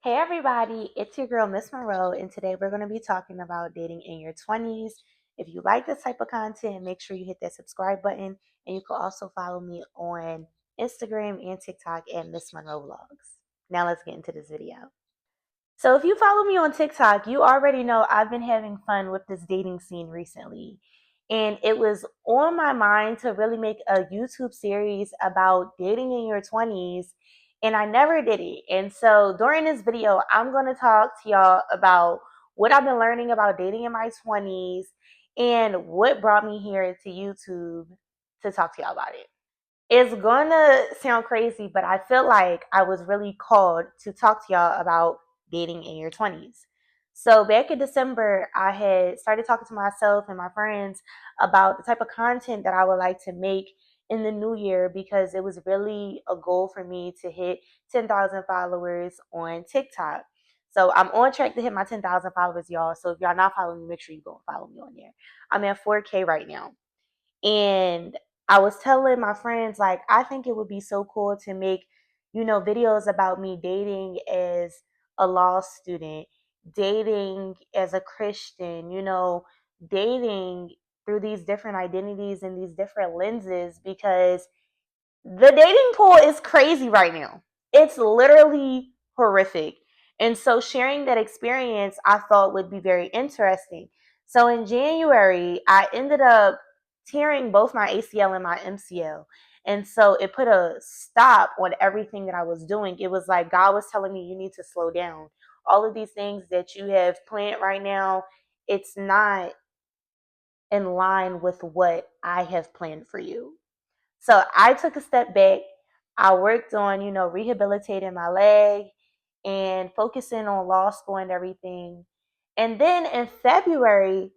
Hey everybody, it's your girl Miss Monroe, and today we're going to be talking about dating in your 20s. If you like this type of content, make sure you hit that subscribe button, and you can also follow me on Instagram and TikTok at Miss Monroe Vlogs. Now let's get into this video. So if you follow me on TikTok, you already know I've been having fun with this dating scene recently. And it was on my mind to really make a YouTube series about dating in your 20s, and I never did it. And so during this video, I'm going to talk to y'all about what I've been learning about dating in my 20s and what brought me here to YouTube to talk to y'all about it. It's gonna sound crazy, but I feel like I was really called to talk to y'all about dating in your 20s. So back in December, I had started talking to myself and my friends about the type of content that I would like to make in the new year because it was really a goal for me to hit 10,000 followers on TikTok. So I'm on track to hit my 10,000 followers, y'all. So if y'all not following me, make sure you go and follow me on there. I'm at 4K right now. And I was telling my friends, like, I think it would be so cool to make, videos about me dating as a law student, dating as a Christian, dating through these different identities and these different lenses because the dating pool is crazy right now. It's literally horrific. And so sharing that experience I thought would be very interesting. So in January, I ended up tearing both my ACL and my MCL. And so it put a stop on everything that I was doing. It was like God was telling me, you need to slow down. All of these things that you have planned right now, it's not in line with what I have planned for you. So I took a step back. I worked on, rehabilitating my leg and focusing on law school and everything. And then in February,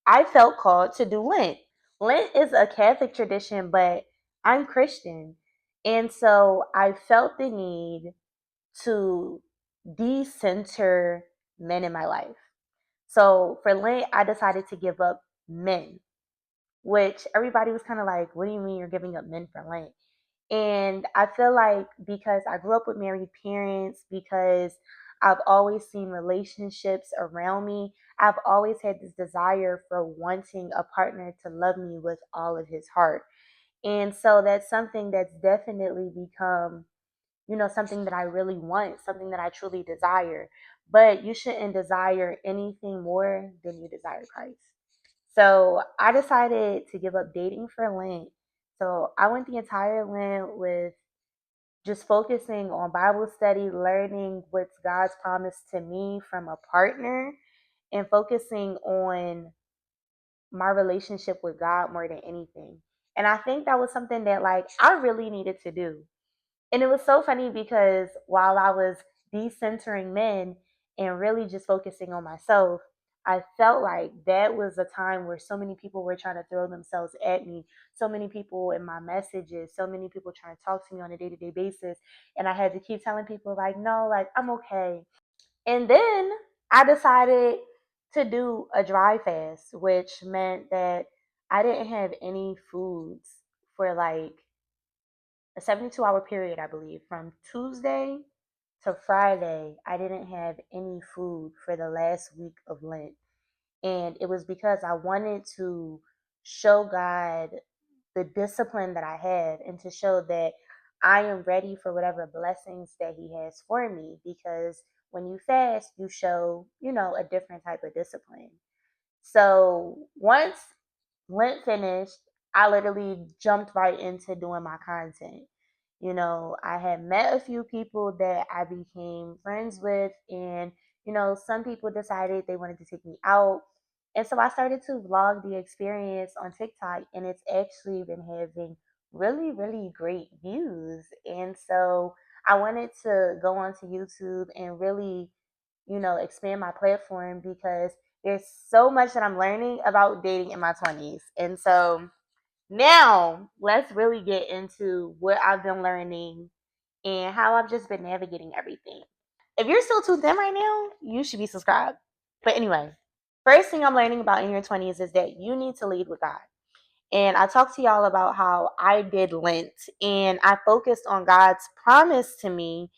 I felt called to do Lent. Lent is a Catholic tradition, but I'm Christian. And so I felt the need to decenter men in my life. So for Lent, I decided to give up men, which everybody was kind of like, what do you mean you're giving up men for Lent? And I feel like because I grew up with married parents, because I've always seen relationships around me, I've always had this desire for wanting a partner to love me with all of his heart. And so that's something that's definitely become, something that I really want, something that I truly desire. But you shouldn't desire anything more than you desire Christ. So I decided to give up dating for Lent. So I went the entire Lent with just focusing on Bible study, learning what's God's promise to me from a partner, and focusing on my relationship with God more than anything. And I think that was something that like I really needed to do. And it was so funny because while I was decentering men and really just focusing on myself, I felt like that was a time where so many people were trying to throw themselves at me. So many people in my messages, so many people trying to talk to me on a day to day basis. And I had to keep telling people, like, no, like, I'm okay. And then I decided to do a dry fast, which meant that I didn't have any foods for like a 72-hour period, I believe, from Tuesday to Friday. I didn't have any food for the last week of Lent. And it was because I wanted to show God the discipline that I have and to show that I am ready for whatever blessings that He has for me. Because when you fast, you show, a different type of discipline. So once Lent finished, I literally jumped right into doing my content. I had met a few people that I became friends with, and, some people decided they wanted to take me out. And so I started to vlog the experience on TikTok, and it's actually been having really, really great views. And so I wanted to go onto YouTube and really, expand my platform because there's so much that I'm learning about dating in my 20s. And so now let's really get into what I've been learning and how I've just been navigating everything. If you're still tuned in right now, you should be subscribed. But anyway, first thing I'm learning about in your 20s is that you need to lead with God. And I talked to y'all about how I did Lent and I focused on God's promise to me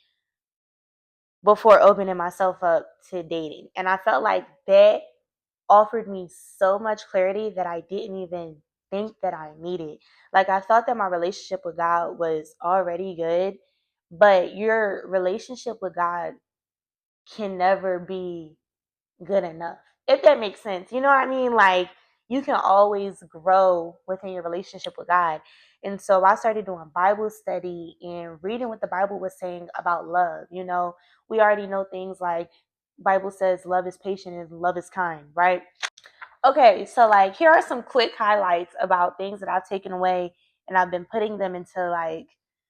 before opening myself up to dating. And I felt like that offered me so much clarity that I didn't even think that I needed. Like, I thought that my relationship with God was already good, but your relationship with God can never be good enough. If that makes sense. You know what I mean? Like, you can always grow within your relationship with God. And so I started doing Bible study and reading what the Bible was saying about love. You know, we already know things like Bible says love is patient and love is kind, right? Okay, so like here are some quick highlights about things that I've taken away and I've been putting them into like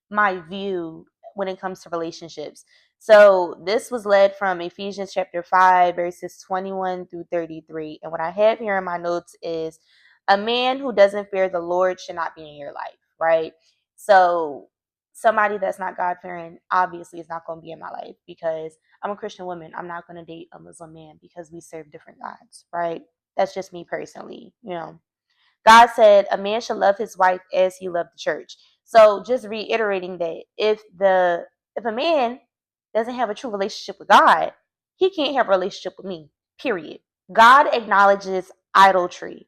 my view when it comes to relationships. So this was led from Ephesians chapter 5 verses 21 through 33. And what I have here in my notes is a man who doesn't fear the Lord should not be in your life, right? So somebody that's not God fearing obviously is not going to be in my life because I'm a Christian woman. I'm not going to date a Muslim man because we serve different gods, right? That's just me personally, you know. God said a man should love his wife as he loved the church. So just reiterating that if a man doesn't have a true relationship with God, he can't have a relationship with me. Period. God acknowledges idolatry.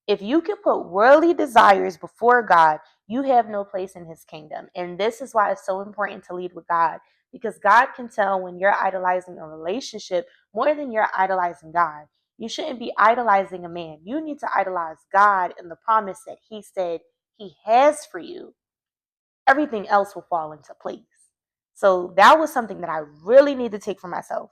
If you can put worldly desires before God, you have no place in his kingdom. And this is why it's so important to lead with God, because God can tell when you're idolizing a relationship more than you're idolizing God. You shouldn't be idolizing a man. You need to idolize God and the promise that he said he has for you. Everything else will fall into place. So that was something that I really need to take for myself.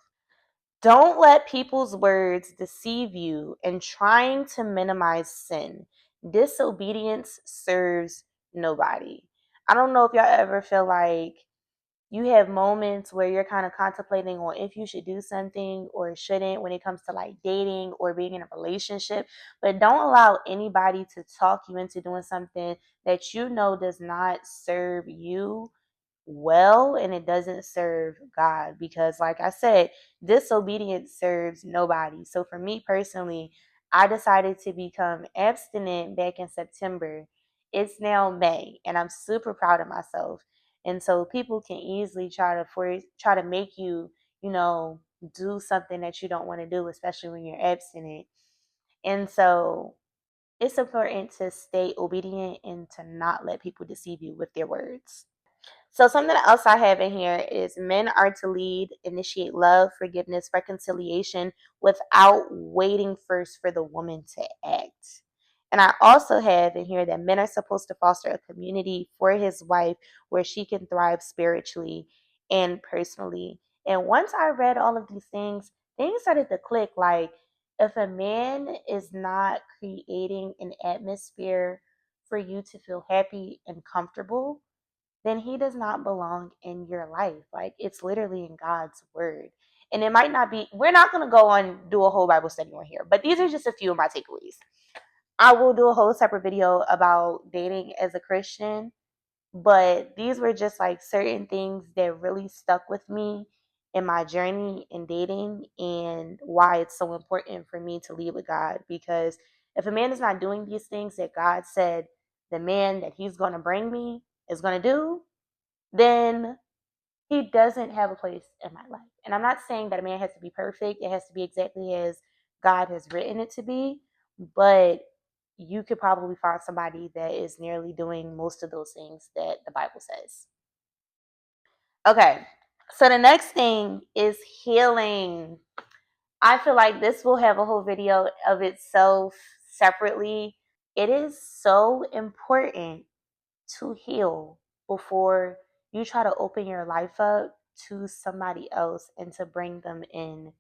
Don't let people's words deceive you in trying to minimize sin. Disobedience serves nobody. I don't know if y'all ever feel like you have moments where you're kind of contemplating on if you should do something or shouldn't when it comes to like dating or being in a relationship, but don't allow anybody to talk you into doing something that you know does not serve you well and it doesn't serve God, because like I said, disobedience serves nobody. So for me personally, I decided to become abstinent back in September. It's now May and I'm super proud of myself. And so people can easily try to make you, you know, do something that you don't want to do, especially when you're abstinent. And so it's important to stay obedient and to not let people deceive you with their words. So something else I have in here is men are to lead, initiate love, forgiveness, reconciliation without waiting first for the woman to act. And I also have in here that men are supposed to foster a community for his wife where she can thrive spiritually and personally. And once I read all of these things started to click. Like, if a man is not creating an atmosphere for you to feel happy and comfortable, then he does not belong in your life. Like, it's literally in God's word. And it might not be, we're not going to go on do a whole Bible study on here, but these are just a few of my takeaways. I will do a whole separate video about dating as a Christian, but these were just like certain things that really stuck with me in my journey in dating and why it's so important for me to lead with God. Because if a man is not doing these things that God said the man that he's going to bring me is going to do, then he doesn't have a place in my life. And I'm not saying that a man has to be perfect. It has to be exactly as God has written it to be. But you could probably find somebody that is nearly doing most of those things that the Bible says. Okay. So the next thing is healing. I feel like this will have a whole video of itself separately. It is so important to heal before you try to open your life up to somebody else and to bring them in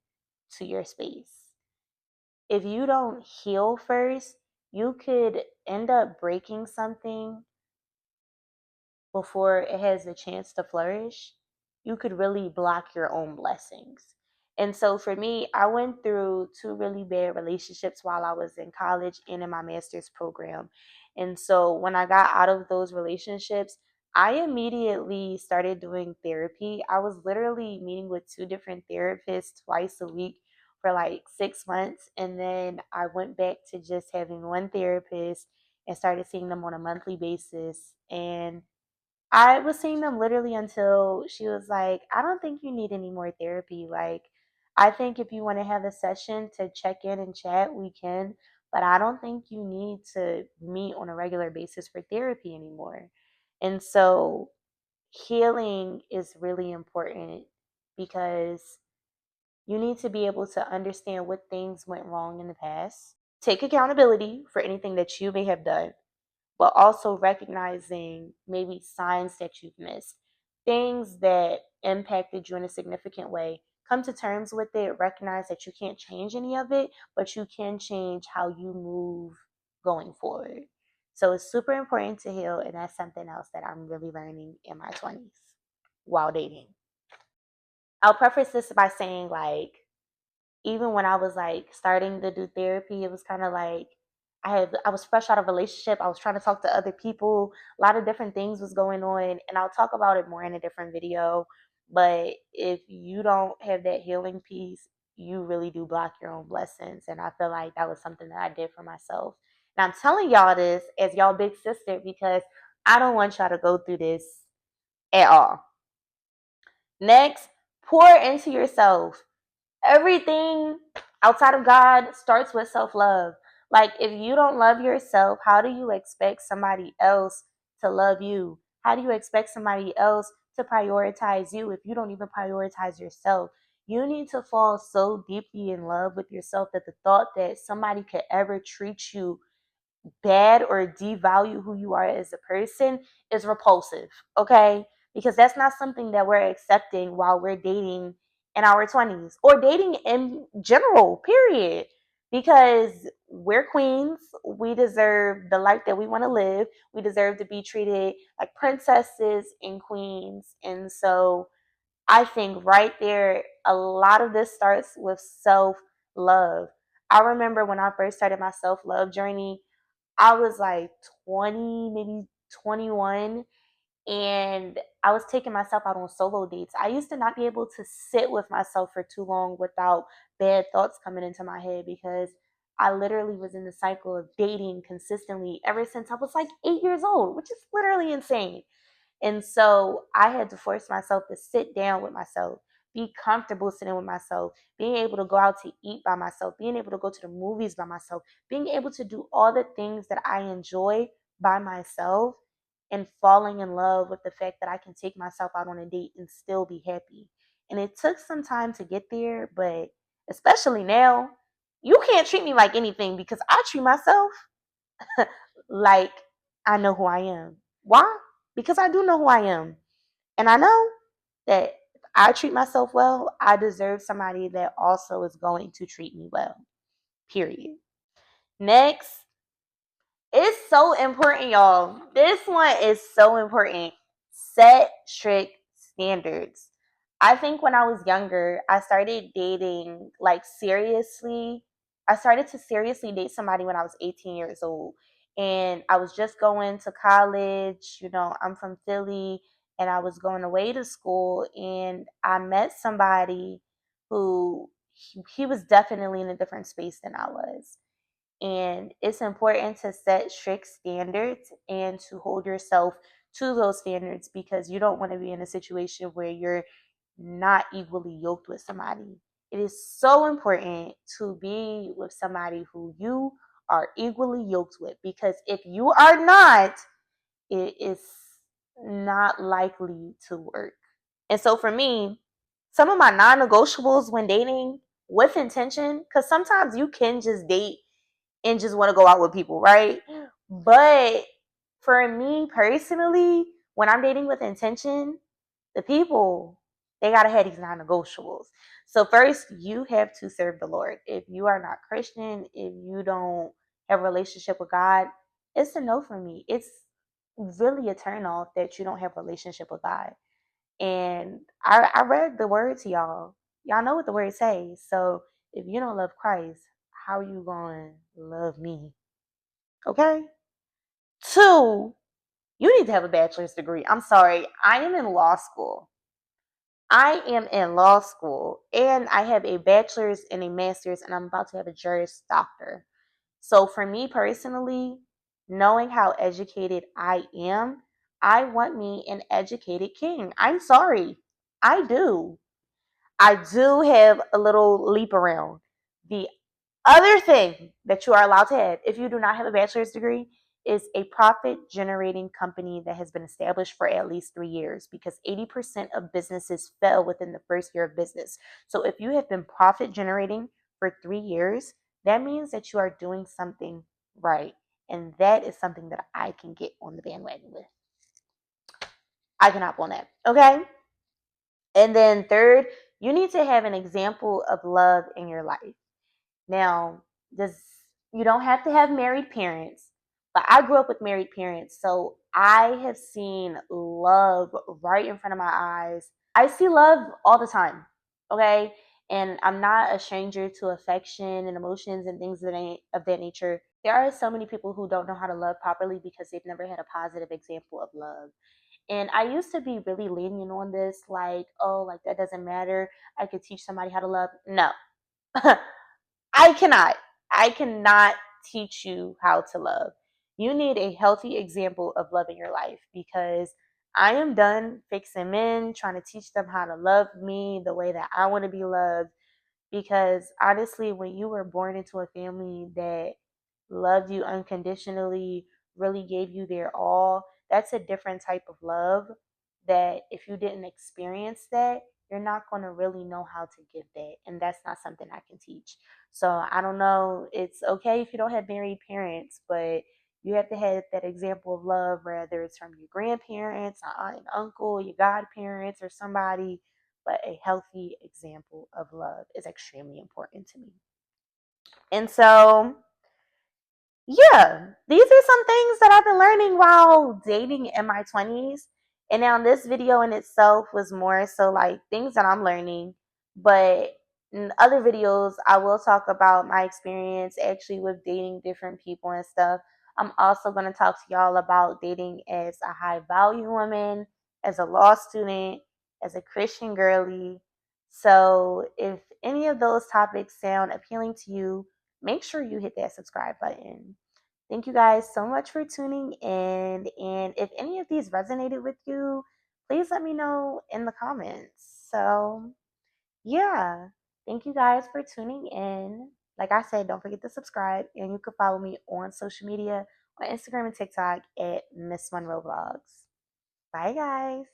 to your space. If you don't heal first, you could end up breaking something before it has a chance to flourish. You could really block your own blessings. And so for me, I went through two really bad relationships while I was in college and in my master's program. And so when I got out of those relationships, I immediately started doing therapy. I was literally meeting with two different therapists twice a week for like 6 months. And then I went back to just having one therapist and started seeing them on a monthly basis. And I was seeing them literally until she was like, I don't think you need any more therapy. Like, I think if you want to have a session to check in and chat, we can. But I don't think you need to meet on a regular basis for therapy anymore. And so healing is really important because you need to be able to understand what things went wrong in the past, take accountability for anything that you may have done, but also recognizing maybe signs that you've missed, things that impacted you in a significant way. Come to terms with it, recognize that you can't change any of it, but you can change how you move going forward. So it's super important to heal, and that's something else that I'm really learning in my 20s while dating. I'll preface this by saying, like, even when I was like starting to do therapy, it was kind of like I was fresh out of a relationship. I was trying to talk to other people. A lot of different things was going on, and I'll talk about it more in a different video. But if you don't have that healing piece, you really do block your own blessings. And I feel like that was something that I did for myself. And I'm telling y'all this as y'all big sister because I don't want y'all to go through this at all. Next, pour into yourself. Everything outside of God starts with self love. Like, if you don't love yourself, how do you expect somebody else to love you? How do you expect somebody else to prioritize you if you don't even prioritize yourself? You need to fall so deeply in love with yourself that the thought that somebody could ever treat you bad or devalue who you are as a person is repulsive, okay? Because that's not something that we're accepting while we're dating in our 20s or dating in general, period. Because we're queens, we deserve the life that we want to live, we deserve to be treated like princesses and queens. And so I think right there, a lot of this starts with self love. I remember when I first started my self love journey, I was like 20, maybe 21, and I was taking myself out on solo dates. I used to not be able to sit with myself for too long without bad thoughts coming into my head because I literally was in the cycle of dating consistently ever since I was like 8 years old, which is literally insane. And so I had to force myself to sit down with myself, be comfortable sitting with myself, being able to go out to eat by myself, being able to go to the movies by myself, being able to do all the things that I enjoy by myself, and falling in love with the fact that I can take myself out on a date and still be happy. And it took some time to get there, but especially now, you can't treat me like anything because I treat myself like I know who I am. Why? Because I do know who I am. And I know that if I treat myself well, I deserve somebody that also is going to treat me well. Period. Next, it's so important, y'all. This one is so important. Set strict standards. I think when I was younger, I started dating like seriously. I started to seriously date somebody when I was 18 years old. And I was just going to college. You know, I'm from Philly and I was going away to school. And I met somebody who he was definitely in a different space than I was. And it's important to set strict standards and to hold yourself to those standards because you don't want to be in a situation where you're not equally yoked with somebody. It is so important to be with somebody who you are equally yoked with because if you are not, it is not likely to work. And so for me, some of my non negotiables when dating with intention, because sometimes you can just date and just want to go out with people, right? But for me personally, when I'm dating with intention, the people, they got to have these non negotiables. So, first, you have to serve the Lord. If you are not Christian, if you don't have a relationship with God, it's a no for me. It's really a turn off that you don't have a relationship with God. And I read the word to y'all. Y'all know what the word says. So if you don't love Christ, how are you going to love me? Okay? Two, you need to have a bachelor's degree. I'm sorry. I am in law school. I am in law school and I have a bachelor's and a master's, and I'm about to have a Juris Doctor. So for me personally, knowing how educated I am, I want me an educated king. I'm sorry. I do. I do have a little leap around. The other thing that you are allowed to have, if you do not have a bachelor's degree, is a profit generating company that has been established for at least 3 years, because 80% of businesses fail within the first year of business. So if you have been profit generating for 3 years, that means that you are doing something right. And that is something that I can get on the bandwagon with. I can hop on that. Okay. And then third, you need to have an example of love in your life. Now, this you don't have to have married parents, but I grew up with married parents, so I have seen love right in front of my eyes. I see love all the time, okay? And I'm not a stranger to affection and emotions and things of that nature. There are so many people who don't know how to love properly because they've never had a positive example of love. And I used to be really lenient on this, like, oh, like that doesn't matter. I could teach somebody how to love. No, I cannot. I cannot teach you how to love. You need a healthy example of love in your life, because I am done fixing men, trying to teach them how to love me the way that I want to be loved. Because honestly, when you were born into a family that loved you unconditionally, really gave you their all, that's a different type of love that if you didn't experience that, you're not going to really know how to give that. And that's not something I can teach. So I don't know. It's okay if you don't have married parents, but you have to have that example of love, whether it's from your grandparents, an aunt and uncle, your godparents, or somebody. But a healthy example of love is extremely important to me. And so, yeah, these are some things that I've been learning while dating in my 20s. And now this video in itself was more so like things that I'm learning. But in other videos, I will talk about my experience actually with dating different people and stuff. I'm also going to talk to y'all about dating as a high value woman, as a law student, as a Christian girly. So if any of those topics sound appealing to you, make sure you hit that subscribe button. Thank you guys so much for tuning in. And if any of these resonated with you, please let me know in the comments. So, yeah, thank you guys for tuning in. Like I said, don't forget to subscribe, and you can follow me on social media on Instagram and TikTok at Miss Monroe Vlogs. Bye, guys.